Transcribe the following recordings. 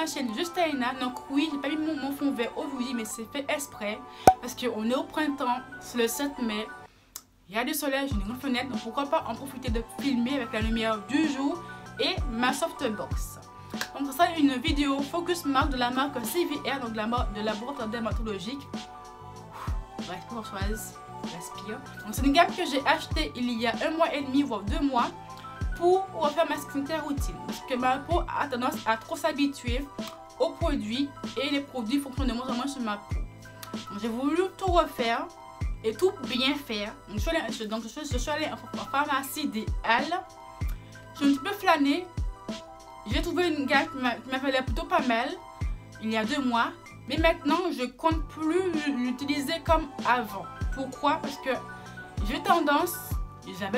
ma chaîne Justaina. Donc oui, j'ai pas mis mon fond vert aujourd'hui, mais c'est fait exprès parce qu'on est au printemps, c'est le 7 mai. Il y a du soleil, j'ai une grande fenêtre, donc pourquoi pas en profiter de filmer avec la lumière du jour et ma softbox. Donc ça c'est une vidéo focus marque de la marque CVR, donc de la boîte dermatologique. Respire. Donc c'est une gamme que j'ai achetée il y a 1 mois et demi, voire 2 mois, pour refaire ma skincare routine. Parce que ma peau a tendance à trop s'habituer aux produits et les produits fonctionnent de moins en moins sur ma peau. Donc j'ai voulu tout refaire et tout bien faire. Donc je suis allée en pharmacie idéale. J'ai un petit peu flâné. J'ai trouvé une gamme qui m'avait l'air plutôt pas mal il y a 2 mois. Mais maintenant, je compte plus l'utiliser comme avant. Pourquoi? Parce que j'avais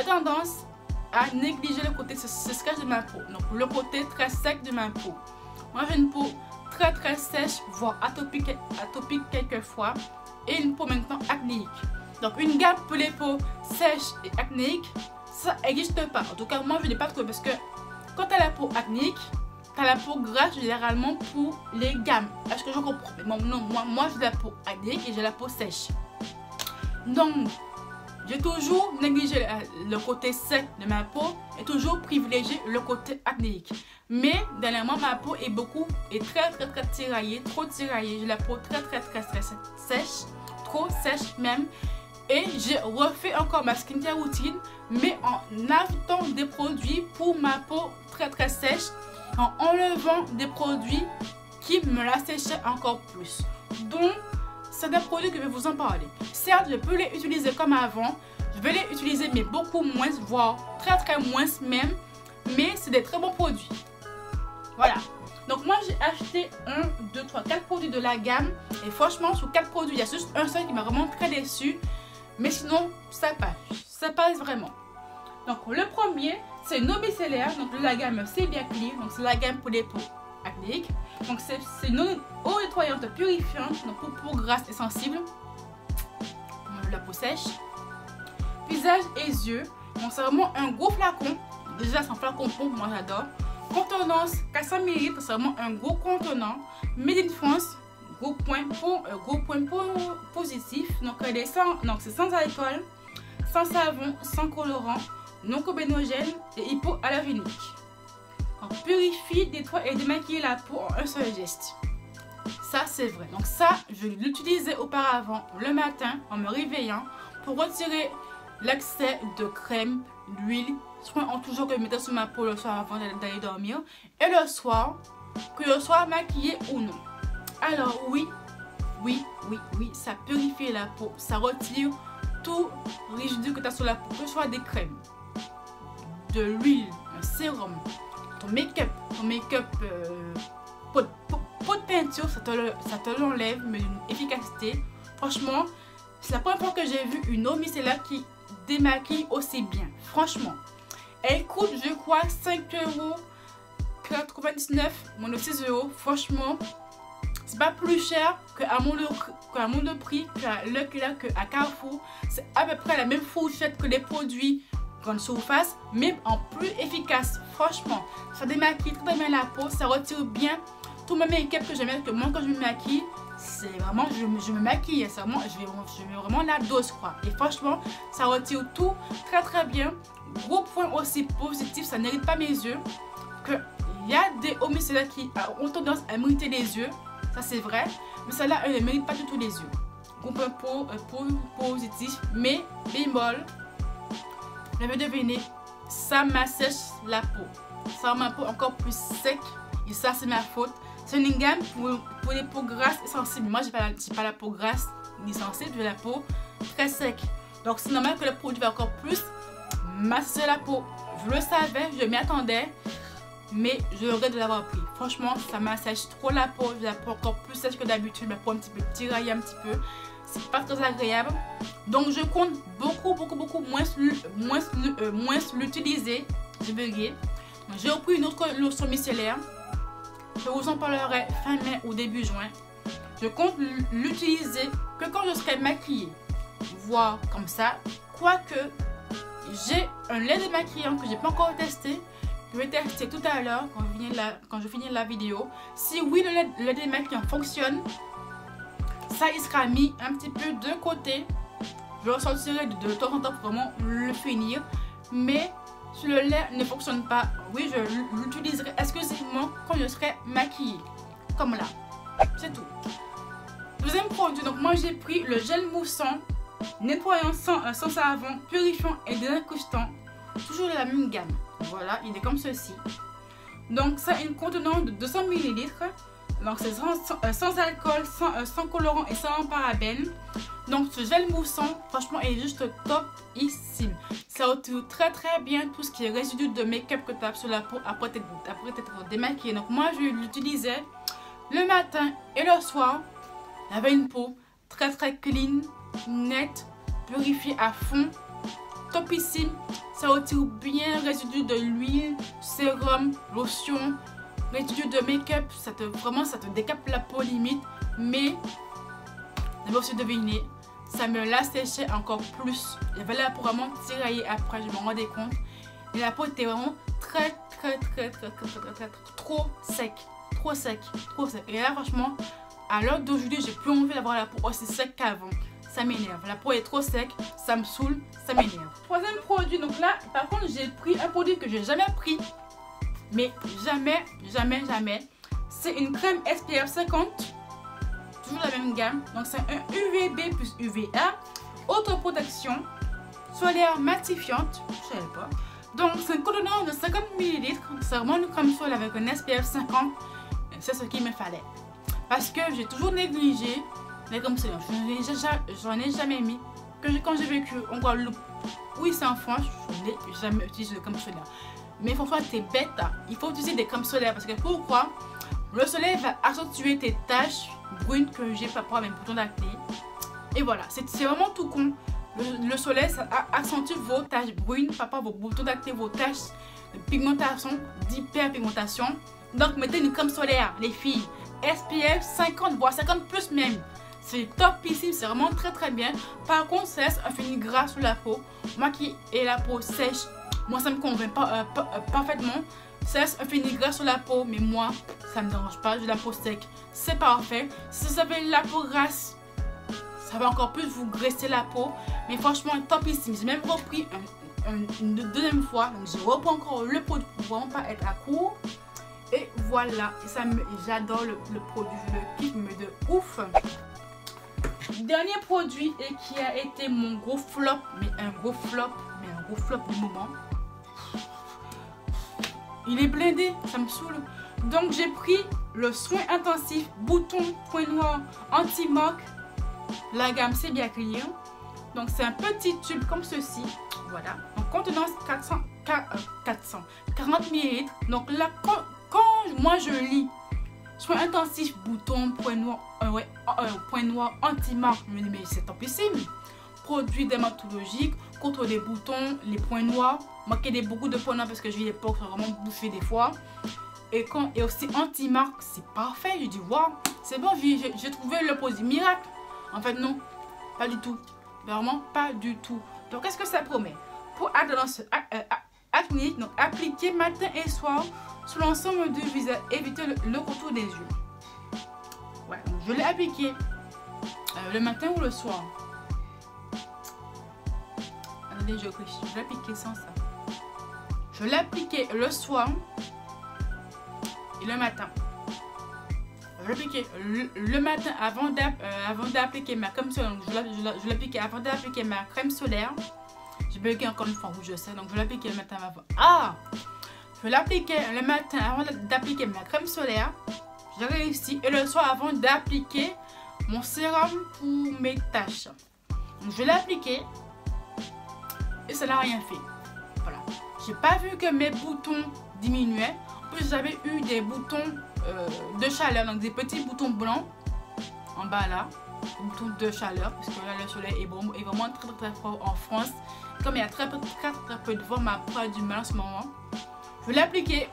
tendance à négliger le côté séchage de ma peau. Donc le côté très sec de ma peau. Moi j'ai une peau très sèche, voire atopique quelquefois. Et une peau maintenant acnéique. Donc une gamme pour les peaux sèches et acnéiques, ça n'existe pas. En tout cas moi je n'ai pas trouvé parce que quand tu as la peau acnéique, tu as la peau grasse généralement pour les gammes. Est-ce que je comprends? Mais non, moi j'ai la peau acnéique et j'ai la peau sèche. Donc j'ai toujours négligé le côté sec de ma peau et toujours privilégié le côté acnéique. Mais dernièrement ma peau est très tiraillée, trop tiraillée. J'ai la peau très sèche, trop sèche même. Et j'ai refait encore ma skincare routine, mais en ajoutant des produits pour ma peau très sèche, en enlevant des produits qui me la séchaient encore plus. Donc, c'est des produits que je vais vous en parler. Certes, je peux les utiliser comme avant, je vais les utiliser mais beaucoup moins, voire très moins même, mais c'est des très bons produits. Voilà. Donc moi j'ai acheté 1, 2, 3, 4 produits de la gamme et franchement sur 4 produits, il y a juste un seul qui m'a vraiment très déçu. Mais sinon, ça passe vraiment. Donc le premier, c'est une eau micellaire, donc de la gamme Sebia Clear, donc c'est la gamme pour les peaux acnéiques. Donc c'est une eau nettoyante purifiante, donc pour peau grasse et sensible, pour la peau sèche, visage et yeux. Donc c'est vraiment un gros flacon, déjà c'est un flacon pompe, moi j'adore. Contenance 400 ml, c'est vraiment un gros contenant, made in France. Gros point positif. Donc c'est sans alcool, sans savon, sans colorant, non cobénogène et hypoallergénique. Donc purifie, nettoie et démaquille la peau en un seul geste. Ça c'est vrai. Donc ça je l'utilisais auparavant le matin en me réveillant pour retirer l'excès de crème, d'huile, soin en toujours que je mettais sur ma peau le soir avant d'aller dormir et le soir, que je sois maquillée ou non. Alors oui, ça purifie la peau, ça retire tout résidu que tu as sur la peau, que ce soit des crèmes, de l'huile, un sérum, ton make-up, pot de peinture, ça te l'enlève, mais d'une efficacité. Franchement, c'est la première fois que j'ai vu une eau micellaire qui démaquille aussi bien. Franchement, elle coûte, je crois, 5,99 €, moins de 6 €. Franchement, c'est pas plus cher qu'à mon prix, qu'à Leclerc, qu'à Carrefour. C'est à peu près la même fourchette que les produits grande surface, mais en plus efficace. Franchement, ça démaquille très bien la peau, ça retire bien tout mon make-up que je mets, que moi quand je me maquille, c'est vraiment, je me maquille, c'est vraiment, je mets vraiment la dose quoi. Et franchement, ça retire tout très bien. Gros point aussi positif, ça n'irrite pas mes yeux. Il y a des eaux micellaires qui ont tendance à m'irriter les yeux. Ça c'est vrai, mais celle-là elle ne mérite pas du tout les yeux. Groupe positif, mais bémol, je vais deviner, ça m'assèche la peau. Ça rend ma peau encore plus sec et ça c'est ma faute. C'est une gamme pour les peaux grasses et sensibles. Moi j'ai pas la peau grasse ni sensible, j'ai la peau très sec. Donc c'est normal que le produit va encore plus m'assécher la peau. Je le savais, je m'y attendais. Mais je regrette de l'avoir pris. Franchement, ça m'assèche trop la peau. J'ai la peau encore plus sèche que d'habitude. Ma peau un petit peu tiraillée un petit peu. C'est pas très agréable. Donc je compte beaucoup moins l'utiliser. J'ai bugué. J'ai repris une autre lotion micellaire. Je vous en parlerai fin mai ou début juin. Je compte l'utiliser que quand je serai maquillée. Voire comme ça. Quoique, j'ai un lait démaquillant que j'ai pas encore testé. Je vais tester tout à l'heure quand je finis la vidéo. Si oui, le démaquillant fonctionne, ça il sera mis un petit peu de côté. Je ressortirai de temps en temps pour vraiment le finir. Mais si le lait ne fonctionne pas, oui, je l'utiliserai exclusivement quand je serai maquillée. Comme là. C'est tout. Deuxième produit, donc moi j'ai pris le gel moussant, nettoyant sans savon, purifiant et désincrustant. Toujours de la même gamme. Voilà, il est comme ceci. Donc ça a une contenance de 200 ml. Donc c'est sans alcool, sans colorant et sans parabènes. Donc ce gel moussant, franchement, est juste topissime. Ça retire très bien tout ce qui est résidu de make-up que tu as sur la peau après t'être démaquillé. Donc moi je l'utilisais le matin et le soir. J'avais une peau très clean, nette, purifiée à fond, topissime. Ça retire bien résidus de l'huile, sérum, lotion, résidus de make-up. Vraiment ça te décape la peau limite. Mais j'avais aussi deviné, ça me l'a séché encore plus. J'avais la peau vraiment tiraillée après, je me rendais compte. Et la peau était vraiment très trop sec. Et là franchement, à l'heure d'aujourd'hui, j'ai plus envie d'avoir la peau aussi sec qu'avant. Ça m'énerve. La peau est trop sec, ça me saoule, ça m'énerve. Troisième produit, donc là, par contre, j'ai pris un produit que j'ai jamais pris. Mais jamais. C'est une crème SPF 50. Toujours la même gamme. Donc c'est un UVB plus UVA. Autoprotection. Solaire matifiante. Je savais pas. Donc c'est une contenance de 50 ml. C'est vraiment une crème solaire avec un SPF 50. C'est ce qu'il me fallait. Parce que j'ai toujours négligé les crèmes solaires. J'en ai jamais mis. Quand j'ai vécu en Guadeloupe, oui c'est en France, je n'ai jamais utilisé de crème solaire. Mais François, t'es bête. Il faut utiliser des crèmes solaires. Parce que pourquoi? Le soleil va accentuer tes taches brunes que j'ai par rapport à mes boutons d'acné. Et voilà, c'est vraiment tout con. Le soleil, ça accentue vos taches brunes par rapport à vos boutons d'acné, vos taches de pigmentation, d'hyperpigmentation. Donc mettez une crème solaire, les filles. SPF 50, voire 50 plus même. C'est topissime, c'est vraiment très bien. Par contre, ça laisse un fini gras sur la peau. Moi qui ai la peau sèche, moi ça me convainc pas parfaitement. Ça laisse un fini gras sur la peau, mais moi ça me dérange pas. J'ai la peau sec, c'est parfait. Si vous avez la peau grasse, ça va encore plus vous graisser la peau. Mais franchement, topissime. J'ai même repris une deuxième fois. Donc je reprends encore le produit pour vraiment pas être à court. Et voilà, j'adore le produit, je le kiffe mais de ouf. Dernier produit et qui a été mon gros flop, mais un gros flop du moment. Il est blindé, ça me saoule. Donc j'ai pris le soin intensif bouton point noir anti-moque. La gamme c'est bien clear. Donc c'est un petit tube comme ceci. Voilà. Donc contenance 40 ml. Donc là quand moi je lis soin intensif bouton point noir anti-marque, je me dis mais c'est topissime. Produit dermatologique contre les boutons, les points noirs. Moi qui ai beaucoup de points noirs parce que je vis les peaux vraiment bouffées des fois. Et aussi anti-marque, c'est parfait. Je dis waouh, c'est bon, j'ai trouvé le produit miracle. En fait non, pas du tout. Vraiment pas du tout. Donc qu'est-ce que ça promet? Pour adhérence acné, donc appliquer matin et soir sur l'ensemble du visage, éviter le contour des yeux. Ouais, donc je l'ai appliqué le matin ou le soir. Attendez, je l'ai appliqué sans ça. Je l'ai appliqué le soir et le matin. Je l'ai appliqué le matin avant d'appliquer ma crème solaire. Donc je l'ai appliqué avant d'appliquer ma crème solaire. J'ai bugué encore une fois, je sais. Donc je l'ai appliqué le matin avant. Ah! Je l'appliquais le matin avant d'appliquer ma crème solaire. J'ai réussi. Et le soir avant d'appliquer mon sérum pour mes taches. Donc je l'ai appliqué. Et ça n'a rien fait. Voilà. J'ai pas vu que mes boutons diminuaient. En plus j'avais eu des boutons de chaleur. Donc des petits boutons blancs. En bas là. Des boutons de chaleur. Parce que là le soleil est vraiment très fort en France. Comme il y a très peu de vent, ma peau a du mal en ce moment. Je l'ai appliqué,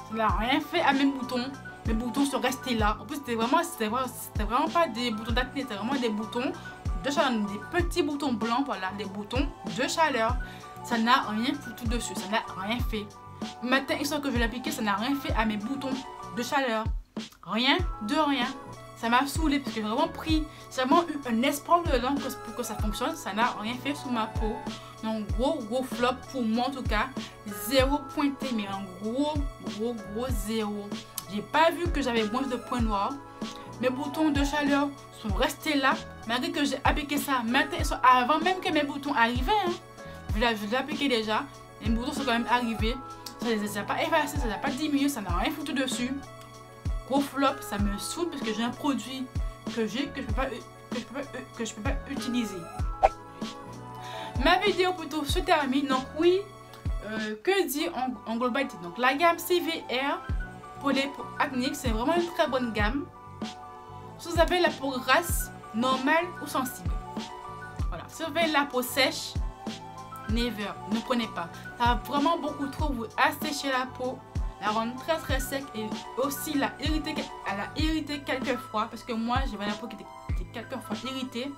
ça n'a rien fait à mes boutons. Mes boutons sont restés là. En plus, c'était vraiment pas des boutons d'acné, c'était vraiment des boutons de chaleur, des petits boutons blancs, voilà, des boutons de chaleur. Ça n'a rien foutu dessus, ça n'a rien fait. Matin, histoire que je l'ai appliqué, ça n'a rien fait à mes boutons de chaleur. Rien de rien. Ça m'a saoulé parce que j'ai vraiment eu un espoir dedans pour que ça fonctionne. Ça n'a rien fait sur ma peau. Donc gros flop pour moi en tout cas. 0 pointé, mais un gros 0. J'ai pas vu que j'avais moins de points noirs. Mes boutons de chaleur sont restés là. Malgré que j'ai appliqué ça matin et soir, avant même que mes boutons arrivaient. Hein. Je l'ai appliqué déjà. Les boutons sont quand même arrivés. Ça ne les a pas effacés, ça ne les a pas diminués, ça n'a rien foutu dessus. Gros flop, ça me saoule parce que j'ai un produit que je peux pas utiliser. Ma vidéo plutôt se termine. Donc oui, que dire en globalité. Donc la gamme CVR pour les peaux acnéiques, c'est vraiment une très bonne gamme. Si vous avez la peau grasse, normale ou sensible. Voilà. Si vous avez la peau sèche, never, ne prenez pas. Ça va vraiment beaucoup trop vous assécher la peau, la rendre très sec et aussi la irriter quelquefois parce que moi j'avais la peau qui était quelquefois irritée.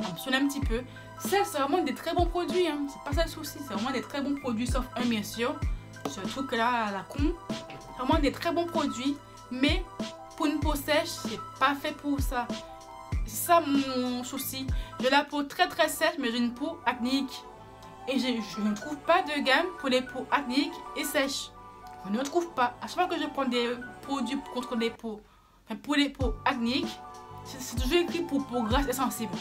Ça me saoule un petit peu. Ça, c'est vraiment des très bons produits, hein. C'est pas ça le souci, c'est vraiment des très bons produits, sauf un bien sûr, ce truc là à la con. Vraiment des très bons produits, mais pour une peau sèche, c'est pas fait pour ça. C'est ça mon souci. J'ai la peau très sèche, mais j'ai une peau acnéique. Et je ne trouve pas de gamme pour les peaux acnéiques et sèches. Je ne trouve pas. À chaque fois que je prends des produits contre les peaux, pour les peaux acnéiques, c'est toujours écrit pour peau grasse et sensible.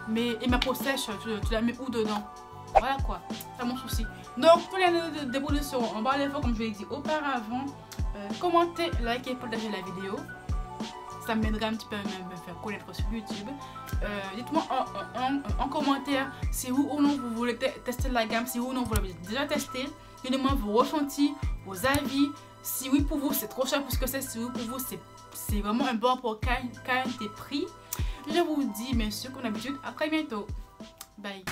Mais et ma peau sèche, tu la mets où dedans? Voilà quoi, c'est mon souci. Donc pour les produits seront en barre d'infos comme je l'ai dit auparavant. Commentez, likez, partagez la vidéo. Ça m'aiderait un petit peu à me faire connaître sur YouTube. Dites-moi en commentaire si oui ou non vous voulez tester la gamme, si oui ou non vous l'avez déjà testé. Donnez-moi vos ressentis, vos avis. Si oui pour vous c'est trop cher pour ce que c'est, si oui pour vous c'est vraiment un bon rapport qualité-prix. Je vous dis bien sûr comme d'habitude, à très bientôt. Bye.